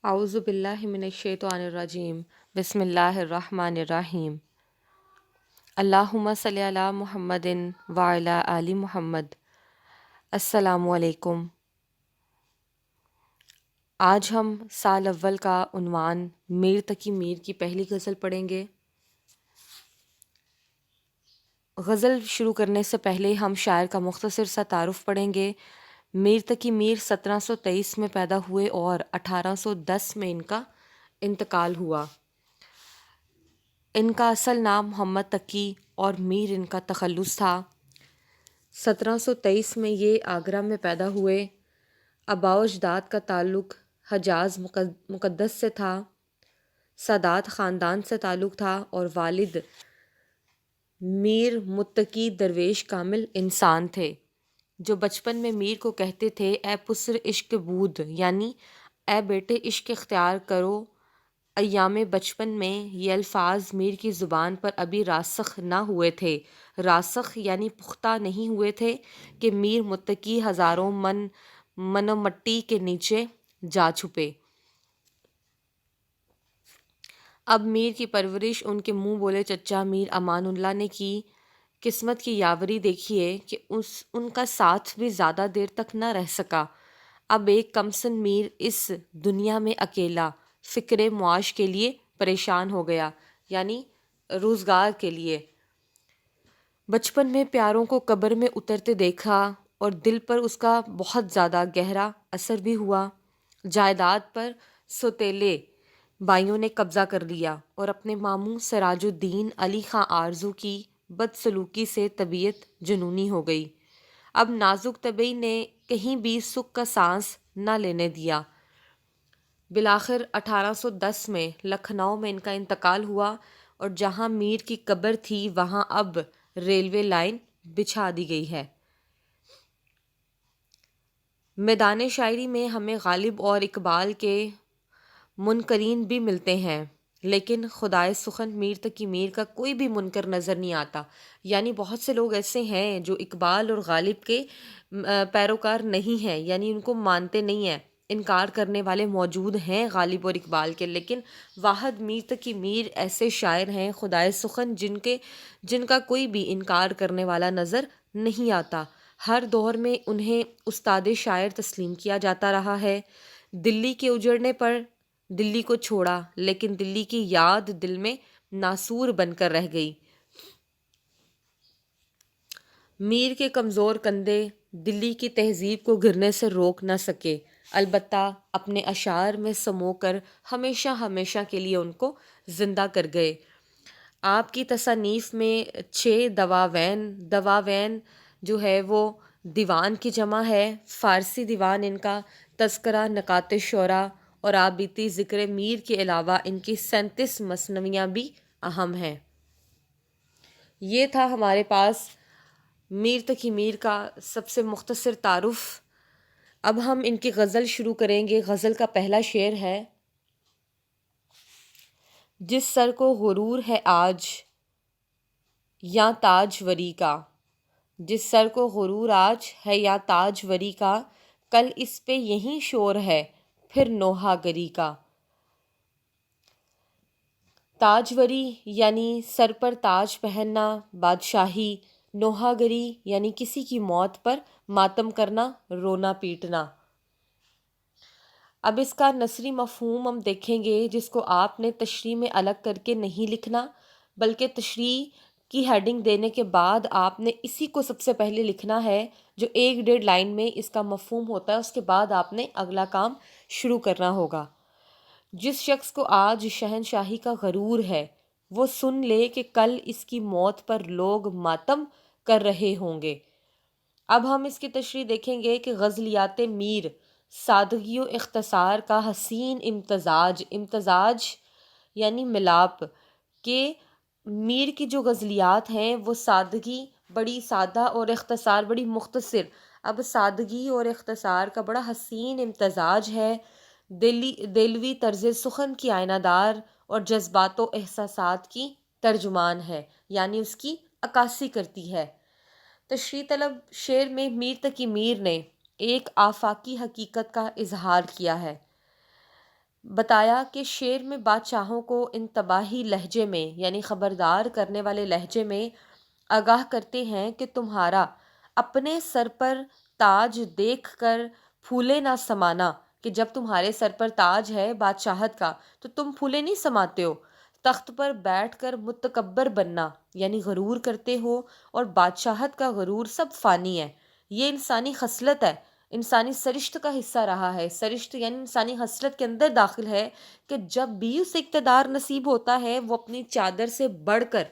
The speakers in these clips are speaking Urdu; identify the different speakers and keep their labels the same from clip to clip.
Speaker 1: اعوذ باللہ من الشیطان الرجیم بسم اللہ الرحمن الرحیم اللہم صلی علی محمد وعلی آل محمد۔ السلام علیکم۔ آج ہم سال اول کا عنوان میر تقی میر کی پہلی غزل پڑھیں گے۔ غزل شروع کرنے سے پہلے ہم شاعر کا مختصر سا تعارف پڑھیں گے۔ میر تقی میر 1723 میں پیدا ہوئے اور 1810 میں ان کا انتقال ہوا۔ ان کا اصل نام محمد تقی اور میر ان کا تخلص تھا۔ 1723 میں یہ آگرہ میں پیدا ہوئے۔ آباء و اجداد کا تعلق حجاز مقدس سے تھا۔ سادات خاندان سے تعلق تھا اور والد میر متقی درویش کامل انسان تھے، جو بچپن میں میر کو کہتے تھے اے پسر عشق بود، یعنی اے بیٹے عشق اختیار کرو۔ ایام بچپن میں یہ الفاظ میر کی زبان پر ابھی راسخ نہ ہوئے تھے۔ راسخ یعنی پختہ نہیں ہوئے تھے کہ میر متقی ہزاروں من و مٹی کے نیچے جا چھپے۔ اب میر کی پرورش ان کے منہ بولے چچا میر امان اللہ نے کی۔ قسمت کی یاوری دیکھیے کہ ان کا ساتھ بھی زیادہ دیر تک نہ رہ سکا۔ اب ایک کمسن میر اس دنیا میں اکیلا فکر معاش کے لیے پریشان ہو گیا، یعنی روزگار کے لیے۔ بچپن میں پیاروں کو قبر میں اترتے دیکھا اور دل پر اس کا بہت زیادہ گہرا اثر بھی ہوا۔ جائیداد پر سوتیلے بھائیوں نے قبضہ کر لیا اور اپنے ماموں سراج الدین علی خاں آرزو کی بدسلوکی سے طبیعت جنونی ہو گئی۔ اب نازک طبع نے کہیں بھی سکھ کا سانس نہ لینے دیا۔ بالآخر 1810 میں لکھنؤ میں ان کا انتقال ہوا اور جہاں میر کی قبر تھی وہاں اب ریلوے لائن بچھا دی گئی ہے۔ میدان شاعری میں ہمیں غالب اور اقبال کے منکرین بھی ملتے ہیں، لیکن خدائے سخن میر تقی میر کا کوئی بھی منکر نظر نہیں آتا۔ یعنی بہت سے لوگ ایسے ہیں جو اقبال اور غالب کے پیروکار نہیں ہیں، یعنی ان کو مانتے نہیں ہیں۔ انکار کرنے والے موجود ہیں غالب اور اقبال کے، لیکن واحد میر تقی میر ایسے شاعر ہیں خدائے سخن جن کا کوئی بھی انکار کرنے والا نظر نہیں آتا۔ ہر دور میں انہیں استاد شاعر تسلیم کیا جاتا رہا ہے۔ دلی کے اجڑنے پر دلی کو چھوڑا، لیکن دلی کی یاد دل میں ناسور بن کر رہ گئی۔ میر کے کمزور کندھے دلی کی تہذیب کو گرنے سے روک نہ سکے، البتہ اپنے اشعار میں سمو کر ہمیشہ ہمیشہ کے لیے ان کو زندہ کر گئے۔ آپ کی تصانیف میں 6 دواوین جو ہے وہ دیوان کی جمع ہے۔ فارسی دیوان ان کا تذکرہ نکات شعراء اور آبیتی ذکر میر کے علاوہ ان کی 37 مثنویاں بھی اہم ہیں۔ یہ تھا ہمارے پاس میر تقی میر کا سب سے مختصر تعارف۔ اب ہم ان کی غزل شروع کریں گے۔ غزل کا پہلا شعر ہے: جس سر کو غرور ہے آج یا تاج وری کا، جس سر کو غرور آج ہے یا تاج وری کا، کل اس پہ یہی شور ہے پھر نوحہ گری کا۔ تاج وری یعنی سر پر تاج پہننا، بادشاہی۔ نوحہ گری یعنی کسی کی موت پر ماتم کرنا، رونا پیٹنا۔ اب اس کا نثری مفہوم ہم دیکھیں گے، جس کو آپ نے تشریح میں الگ کر کے نہیں لکھنا، بلکہ تشریح کی ہیڈنگ دینے کے بعد آپ نے اسی کو سب سے پہلے لکھنا ہے، جو 1-1.5 لائن میں اس کا مفہوم ہوتا ہے۔ اس کے بعد آپ نے اگلا کام شروع کرنا ہوگا۔ جس شخص کو آج شہنشاہی کا غرور ہے، وہ سن لے کہ کل اس کی موت پر لوگ ماتم کر رہے ہوں گے۔ اب ہم اس کی تشریح دیکھیں گے کہ غزلیات میر سادگی و اختصار کا حسین امتزاج یعنی ملاپ، کہ میر کی جو غزلیات ہیں وہ سادگی، بڑی سادہ، اور اختصار بڑی مختصر۔ اب سادگی اور اختصار کا بڑا حسین امتزاج ہے۔ دلوی طرز سخن کی آئینہ دار اور جذبات و احساسات کی ترجمان ہے، یعنی اس کی عکاسی کرتی ہے۔ تشریح طلب شعر میں میر تقی میر نے ایک آفاقی حقیقت کا اظہار کیا ہے۔ بتایا کہ شعر میں بادشاہوں کو انتباہی لہجے میں یعنی خبردار کرنے والے لہجے میں آگاہ کرتے ہیں کہ تمہارا اپنے سر پر تاج دیکھ کر پھولے نہ سمانا، کہ جب تمہارے سر پر تاج ہے بادشاہت کا تو تم پھولے نہیں سماتے ہو، تخت پر بیٹھ کر متکبر بننا یعنی غرور کرتے ہو، اور بادشاہت کا غرور سب فانی ہے۔ یہ انسانی خصلت ہے، انسانی سرشت کا حصہ رہا ہے۔ سرشت یعنی انسانی خصلت کے اندر داخل ہے کہ جب بھی اسے اقتدار نصیب ہوتا ہے وہ اپنی چادر سے بڑھ کر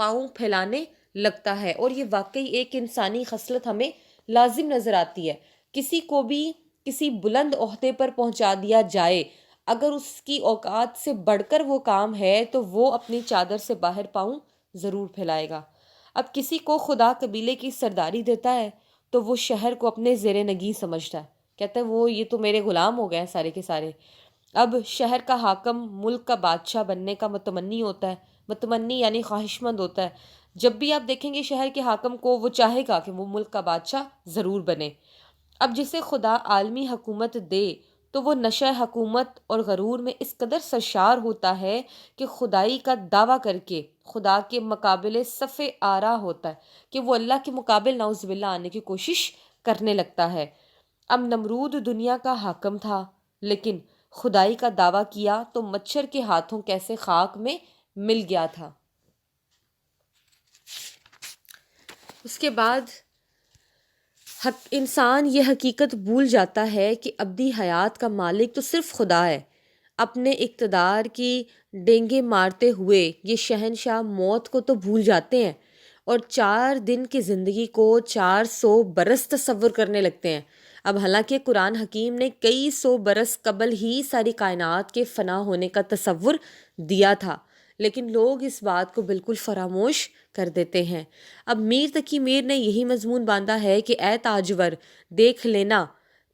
Speaker 1: پاؤں پھیلانے لگتا ہے، اور یہ واقعی ایک انسانی خصلت ہمیں لازم نظر آتی ہے۔ کسی کو بھی کسی بلند عہدے پر پہنچا دیا جائے، اگر اس کی اوقات سے بڑھ کر وہ کام ہے تو وہ اپنی چادر سے باہر پاؤں ضرور پھیلائے گا۔ اب کسی کو خدا قبیلے کی سرداری دیتا ہے تو وہ شہر کو اپنے زیر نگین سمجھتا ہے، کہتا ہے وہ یہ تو میرے غلام ہو گئے ہیں سارے کے سارے۔ اب شہر کا حاکم ملک کا بادشاہ بننے کا متمنی ہوتا ہے، متمنی یعنی خواہش مند ہوتا ہے۔ جب بھی آپ دیکھیں گے شہر کے حاکم کو، وہ چاہے گا کہ وہ ملک کا بادشاہ ضرور بنے۔ اب جسے خدا عالمی حکومت دے تو وہ نشہ حکومت اور غرور میں اس قدر سرشار ہوتا ہے کہ خدائی کا دعویٰ کر کے خدا کے مقابلے صف آرا ہوتا ہے، کہ وہ اللہ کے مقابل نعوذ باللہ آنے کی کوشش کرنے لگتا ہے۔ اب نمرود دنیا کا حاکم تھا، لیکن خدائی کا دعویٰ کیا تو مچھر کے ہاتھوں کیسے خاک میں مل گیا تھا۔ اس کے بعد انسان یہ حقیقت بھول جاتا ہے کہ ابدی حیات کا مالک تو صرف خدا ہے۔ اپنے اقتدار کی ڈینگے مارتے ہوئے یہ شہنشاہ موت کو تو بھول جاتے ہیں، اور 4 دن کی زندگی کو 400 برس تصور کرنے لگتے ہیں۔ اب حالانکہ قرآن حکیم نے کئی سو برس قبل ہی ساری کائنات کے فنا ہونے کا تصور دیا تھا، لیکن لوگ اس بات کو بالکل فراموش کر دیتے ہیں۔ اب میر تقی میر نے یہی مضمون باندھا ہے کہ اے تاجور دیکھ لینا،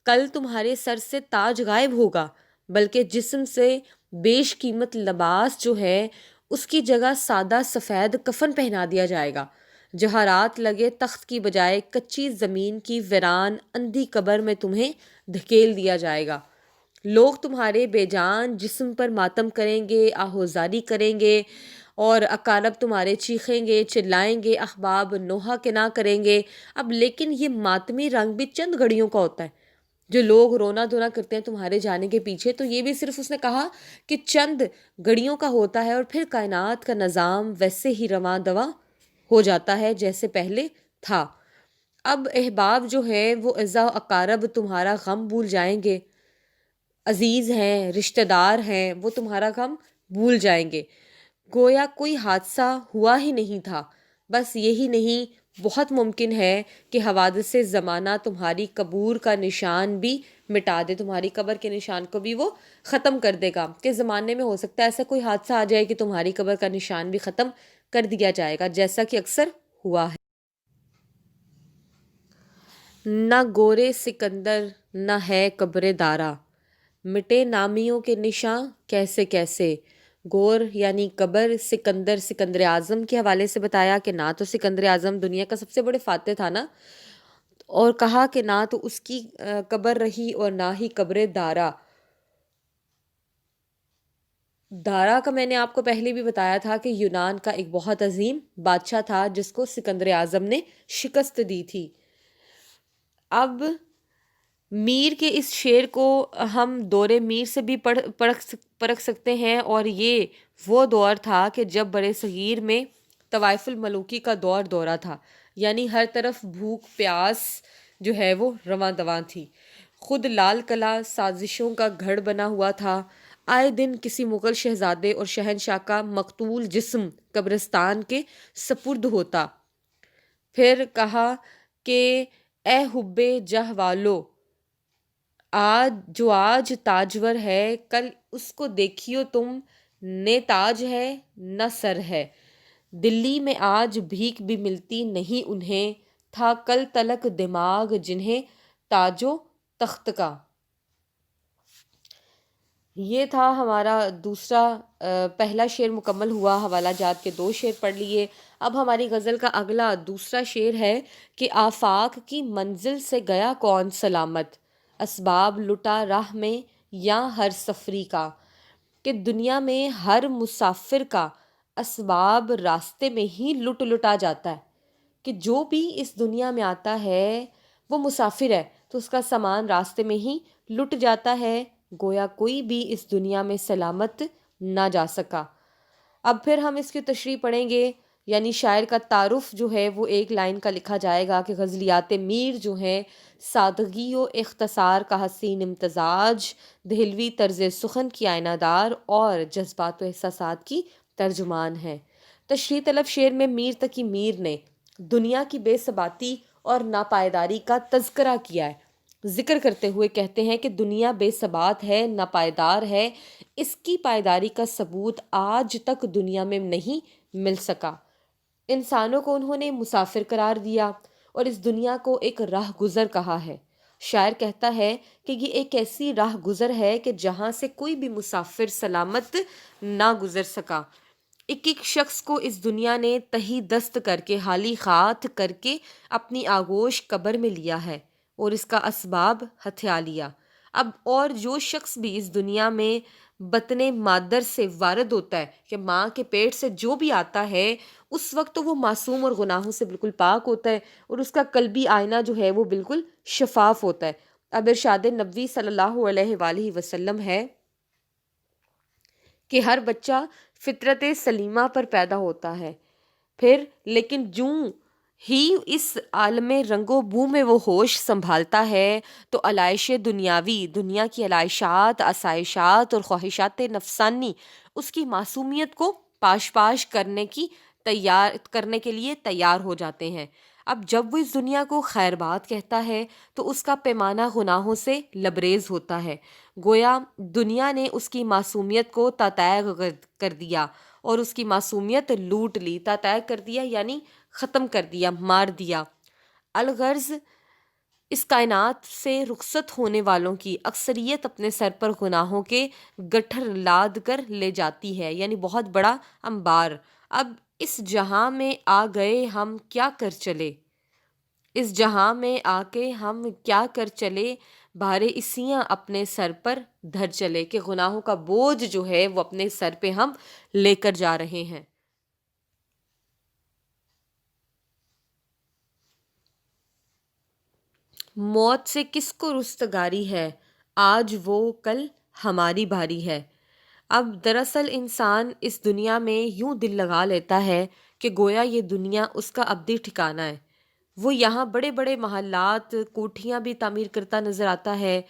Speaker 1: کل تمہارے سر سے تاج غائب ہوگا، بلکہ جسم سے بیش قیمت لباس جو ہے اس کی جگہ سادہ سفید کفن پہنا دیا جائے گا۔ جہارات لگے تخت کی بجائے کچی زمین کی ویران اندھی قبر میں تمہیں دھکیل دیا جائے گا۔ لوگ تمہارے بے جان جسم پر ماتم کریں گے، آہوزاری کریں گے، اور اقارب تمہارے چیخیں گے، چلائیں گے، احباب نوحہ کے نہ کریں گے۔ اب لیکن یہ ماتمی رنگ بھی چند گھڑیوں کا ہوتا ہے۔ جو لوگ رونا دھونا کرتے ہیں تمہارے جانے کے پیچھے، تو یہ بھی صرف اس نے کہا کہ چند گھڑیوں کا ہوتا ہے، اور پھر کائنات کا نظام ویسے ہی رواں دواں ہو جاتا ہے جیسے پہلے تھا۔ اب احباب جو ہے وہ اعزا و اقارب تمہارا غم بھول جائیں گے، عزیز ہیں، رشتہ دار ہیں، وہ تمہارا غم بھول جائیں گے، گویا کوئی حادثہ ہوا ہی نہیں تھا۔ بس یہی نہیں، بہت ممکن ہے کہ حوادث زمانہ تمہاری قبور کا نشان بھی مٹا دے، تمہاری قبر کے نشان کو بھی وہ ختم کر دے گا، کہ زمانے میں ہو سکتا ہے ایسا کوئی حادثہ آ جائے کہ تمہاری قبر کا نشان بھی ختم کر دیا جائے گا، جیسا کہ اکثر ہوا ہے۔ نہ گورے سکندر نہ ہے قبر دارا، مٹے نامیوں کے نشاں کیسے کیسے۔ گور یعنی قبر، سکندر سکندر اعظم کے حوالے سے بتایا کہ نہ تو سکندر اعظم دنیا کا سب سے بڑے فاتح تھا نا، اور کہا کہ نہ تو اس کی قبر رہی اور نہ ہی قبر دارا۔ دارا کا میں نے آپ کو پہلے بھی بتایا تھا کہ یونان کا ایک بہت عظیم بادشاہ تھا جس کو سکندر اعظم نے شکست دی تھی۔ اب میر کے اس شعر کو ہم دور میر سے بھی پرکھ سکتے ہیں، اور یہ وہ دور تھا کہ جب برِ صغیر میں طوائف الملوکی کا دورہ تھا، یعنی ہر طرف بھوک پیاس جو ہے وہ رواں دواں تھی۔ خود لال قلعہ سازشوں کا گھر بنا ہوا تھا، آئے دن کسی مغل شہزادے اور شہنشاہ کا مقتول جسم قبرستان کے سپرد ہوتا۔ پھر کہا کہ اے حب جہ والو، آج تاجور ہے، کل اس کو دیکھیو تم، نہ تاج ہے نہ سر ہے۔ دلی میں آج بھیک بھی ملتی نہیں انہیں، تھا کل تلک دماغ جنہیں تاج و تخت کا۔ یہ تھا ہمارا دوسرا پہلا شعر مکمل ہوا، حوالہ جات کے 2 شعر پڑھ لیے۔ اب ہماری غزل کا اگلا دوسرا شعر ہے کہ آفاق کی منزل سے گیا کون سلامت، اسباب لٹا راہ میں یا ہر سفری کا۔ کہ دنیا میں ہر مسافر کا اسباب راستے میں ہی لٹا جاتا ہے، کہ جو بھی اس دنیا میں آتا ہے وہ مسافر ہے تو اس کا سامان راستے میں ہی لٹ جاتا ہے، گویا کوئی بھی اس دنیا میں سلامت نہ جا سکا۔ اب پھر ہم اس کی تشریح پڑھیں گے، یعنی شاعر کا تعارف جو ہے وہ ایک لائن کا لکھا جائے گا کہ غزلیات میر جو ہیں سادگی و اختصار کا حسین امتزاج، دہلوی طرز سخن کی آئینہ دار اور جذبات و احساسات کی ترجمان ہے۔ تشریح طلب شعر میں میر تقی میر نے دنیا کی بے ثباتی اور ناپائیداری کا تذکرہ کیا ہے، ذکر کرتے ہوئے کہتے ہیں کہ دنیا بے ثبات ہے، ناپائیدار ہے، اس کی پائیداری کا ثبوت آج تک دنیا میں نہیں مل سکا۔ انسانوں کو انہوں نے مسافر قرار دیا اور اس دنیا کو ایک راہ گزر کہا ہے۔ شاعر کہتا ہے کہ یہ ایک ایسی راہ گزر ہے کہ جہاں سے کوئی بھی مسافر سلامت نہ گزر سکا۔ ایک ایک شخص کو اس دنیا نے تہی دست کر کے حالی خات کر کے اپنی آغوش قبر میں لیا ہے اور اس کا اسباب ہتھیا لیا۔ اب اور جو شخص بھی اس دنیا میں بطن مادر سے وارد ہوتا ہے کہ ماں کے پیٹ سے جو بھی آتا ہے اس وقت تو وہ معصوم اور گناہوں سے بالکل پاک ہوتا ہے اور اس کا قلبی آئینہ جو ہے وہ بالکل شفاف ہوتا ہے۔ اب ارشاد نبوی صلی اللہ علیہ وآلہ وسلم ہے کہ ہر بچہ فطرت سلیمہ پر پیدا ہوتا ہے، پھر لیکن جوں ہی اس عالم رنگ و بو میں وہ ہوش سنبھالتا ہے تو علائش دنیاوی، دنیا کی علائشات، آسائشات اور خواہشات نفسانی اس کی معصومیت کو پاش کرنے کے لیے تیار ہو جاتے ہیں۔ اب جب وہ اس دنیا کو خیر بات کہتا ہے تو اس کا پیمانہ گناہوں سے لبریز ہوتا ہے، گویا دنیا نے اس کی معصومیت کو تاتائے کر دیا اور اس کی معصومیت لوٹ لی۔ تاتائے کر دیا یعنی ختم کر دیا، مار دیا۔ الغرض اس کائنات سے رخصت ہونے والوں کی اکثریت اپنے سر پر گناہوں کے گٹھر لاد کر لے جاتی ہے، یعنی بہت بڑا انبار۔ اب اس جہاں میں آ گئے ہم کیا کر چلے، اس جہاں میں آ کے ہم کیا کر چلے، بھارے اسیاں اپنے سر پر دھر چلے، کہ گناہوں کا بوجھ جو ہے وہ اپنے سر پہ ہم لے کر جا رہے ہیں۔ موت سے کس کو رستگاری ہے، آج وہ کل ہماری باری ہے۔ اب دراصل انسان اس دنیا میں یوں دل لگا لیتا ہے کہ گویا یہ دنیا اس کا ابدی ٹھکانہ ہے۔ وہ یہاں بڑے بڑے محلات، کوٹھیاں بھی تعمیر کرتا نظر آتا ہے،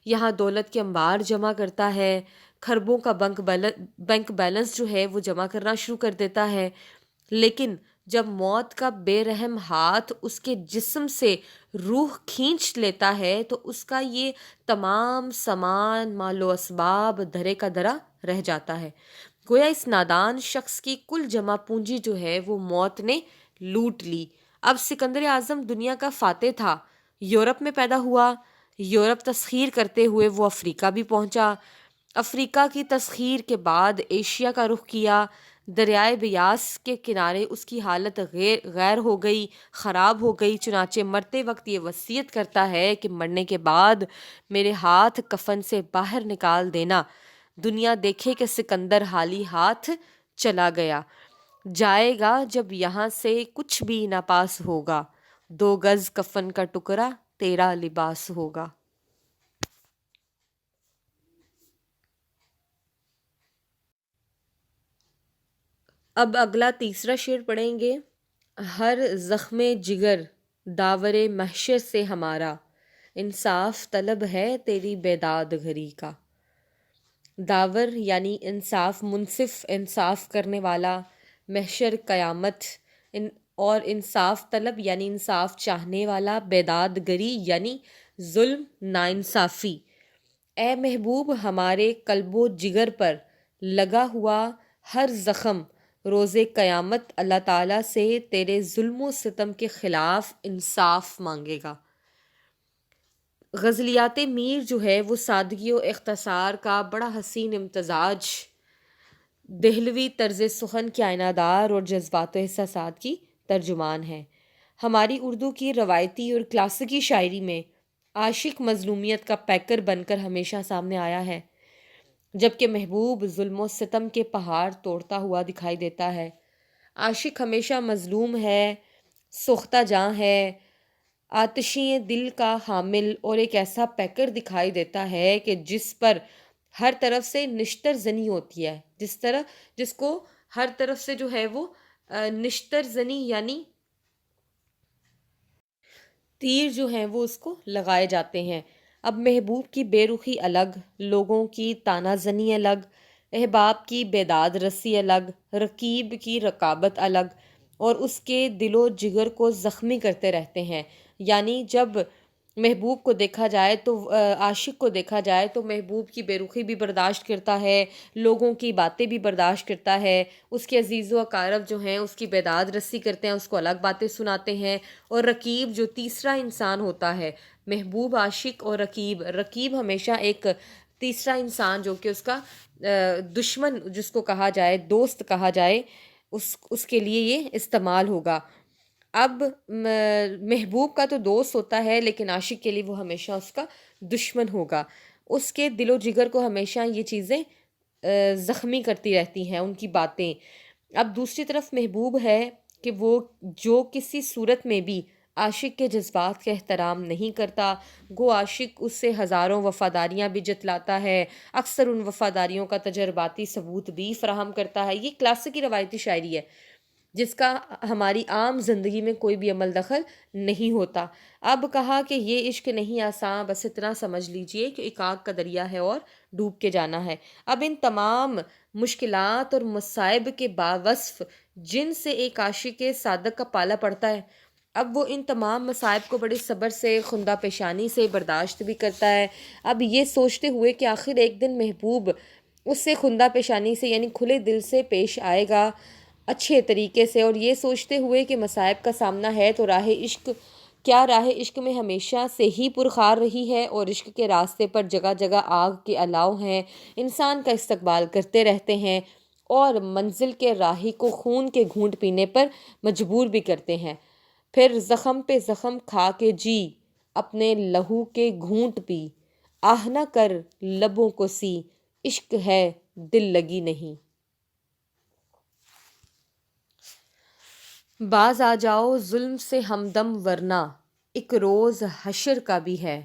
Speaker 1: یہاں دولت کے انبار جمع کرتا ہے، کھربوں کا بینک بیلنس جو ہے وہ جمع کرنا شروع کر دیتا ہے، لیکن جب موت کا بے رحم ہاتھ اس کے جسم سے روح کھینچ لیتا ہے تو اس کا یہ تمام سامان، مال و اسباب دھرے کا دھرا رہ جاتا ہے۔ گویا اس نادان شخص کی کل جمع پونجی جو ہے وہ موت نے لوٹ لی۔ اب سکندر اعظم دنیا کا فاتح تھا، یورپ میں پیدا ہوا، یورپ تسخیر کرتے ہوئے وہ افریقہ بھی پہنچا، افریقہ کی تسخیر کے بعد ایشیا کا رخ کیا، دریائے بیاس کے کنارے اس کی حالت غیر ہو گئی، خراب ہو گئی، چنانچہ مرتے وقت یہ وصیت کرتا ہے کہ مرنے کے بعد میرے ہاتھ کفن سے باہر نکال دینا، دنیا دیکھے کہ سکندر حالی ہاتھ چلا گیا، جائے گا جب یہاں سے کچھ بھی نہ پاس ہوگا، 2 گز کفن کا ٹکڑا تیرا لباس ہوگا۔ اب اگلا تیسرا شعر پڑھیں گے۔ ہر زخم جگر داور محشر سے ہمارا، انصاف طلب ہے تیری بیداد گھری کا۔ داور یعنی انصاف، منصف انصاف کرنے والا، محشر قیامت، اور انصاف طلب یعنی انصاف چاہنے والا، بیداد گری یعنی ظلم ناانصافی۔ اے محبوب ہمارے قلب و جگر پر لگا ہوا ہر زخم، روز قیامت اللہ تعالیٰ سے تیرے ظلم و ستم کے خلاف انصاف مانگے گا۔ غزلیات میر جو ہے وہ سادگی و اختصار کا بڑا حسین امتزاج، دہلوی طرز سخن کی آئینہ دار اور جذبات و احساسات کی ترجمان ہے۔ ہماری اردو کی روایتی اور کلاسیکی شاعری میں عاشق مظلومیت کا پیکر بن کر ہمیشہ سامنے آیا ہے۔ جبکہ محبوب ظلم و ستم کے پہاڑ توڑتا ہوا دکھائی دیتا ہے۔ عاشق ہمیشہ مظلوم ہے، سوختہ جاں ہے، آتشیں دل کا حامل اور ایک ایسا پیکر دکھائی دیتا ہے کہ جس پر ہر طرف سے نشتر زنی ہوتی ہے، جس کو ہر طرف سے جو ہے وہ نشتر زنی یعنی تیر جو ہیں وہ اس کو لگائے جاتے ہیں۔ اب محبوب کی بے رخی الگ، لوگوں کی تانا زنی الگ، احباب کی بیداد رسی الگ، رقیب کی رقابت الگ، اور اس کے دل و جگر کو زخمی کرتے رہتے ہیں۔ یعنی جب محبوب کو دیکھا جائے تو عاشق کو دیکھا جائے تو محبوب کی بے رخی بھی برداشت کرتا ہے، لوگوں کی باتیں بھی برداشت کرتا ہے، اس کے عزیز و اقارب جو ہیں اس کی بیداد رسی کرتے ہیں، اس کو الگ باتیں سناتے ہیں۔ اور رقیب جو تیسرا انسان ہوتا ہے، محبوب، عاشق اور رقیب ہمیشہ ایک تیسرا انسان جو کہ اس کا دشمن جس کو کہا جائے، دوست کہا جائے، اس کے لیے یہ استعمال ہوگا۔ اب محبوب کا تو دوست ہوتا ہے لیکن عاشق کے لیے وہ ہمیشہ اس کا دشمن ہوگا، اس کے دل و جگر کو ہمیشہ یہ چیزیں زخمی کرتی رہتی ہیں، ان کی باتیں۔ اب دوسری طرف محبوب ہے کہ وہ جو کسی صورت میں بھی عاشق کے جذبات کا احترام نہیں کرتا، گو عاشق اس سے ہزاروں وفاداریاں بھی جتلاتا ہے، اکثر ان وفاداریوں کا تجرباتی ثبوت بھی فراہم کرتا ہے۔ یہ کلاسیکی روایتی شاعری ہے جس کا ہماری عام زندگی میں کوئی بھی عمل دخل نہیں ہوتا۔ اب کہا کہ یہ عشق نہیں آساں، بس اتنا سمجھ لیجئے کہ ایک آگ کا دریا ہے اور ڈوب کے جانا ہے۔ اب ان تمام مشکلات اور مصائب کے باوصف جن سے ایک عاشق صادق کا پالا پڑتا ہے، اب وہ ان تمام مصائب کو بڑے صبر سے، خندہ پیشانی سے برداشت بھی کرتا ہے۔ اب یہ سوچتے ہوئے کہ آخر ایک دن محبوب اس سے خندہ پیشانی سے یعنی کھلے دل سے پیش آئے گا، اچھے طریقے سے، اور یہ سوچتے ہوئے کہ مصائب کا سامنا ہے تو راہ عشق میں ہمیشہ سے ہی پرخار رہی ہے، اور عشق کے راستے پر جگہ جگہ آگ کے الاؤ ہیں، انسان کا استقبال کرتے رہتے ہیں اور منزل کے راہی کو خون کے گھونٹ پینے پر مجبور بھی کرتے ہیں۔ پھر زخم پہ زخم کھا کے جی، اپنے لہو کے گھونٹ پی، آہ نہ کر لبوں کو سی، عشق ہے دل لگی نہیں۔ باز آ جاؤ ظلم سے ہمدم، ورنہ ایک روز حشر کا بھی ہے۔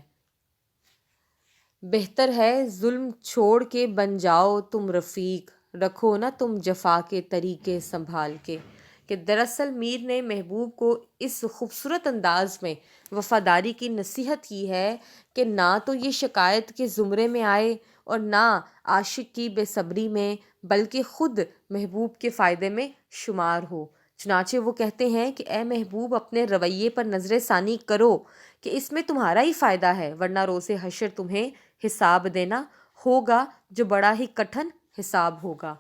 Speaker 1: بہتر ہے ظلم چھوڑ کے بن جاؤ تم رفیق، رکھو نہ تم جفا کے طریقے سنبھال کے۔ کہ دراصل میر نے محبوب کو اس خوبصورت انداز میں وفاداری کی نصیحت کی ہے کہ نہ تو یہ شکایت کے زمرے میں آئے اور نہ عاشق کی بے صبری میں، بلکہ خود محبوب کے فائدے میں شمار ہو۔ چنانچہ وہ کہتے ہیں کہ اے محبوب، اپنے رویے پر نظر ثانی کرو کہ اس میں تمہارا ہی فائدہ ہے، ورنہ روز حشر تمہیں حساب دینا ہوگا جو بڑا ہی کٹھن حساب ہوگا۔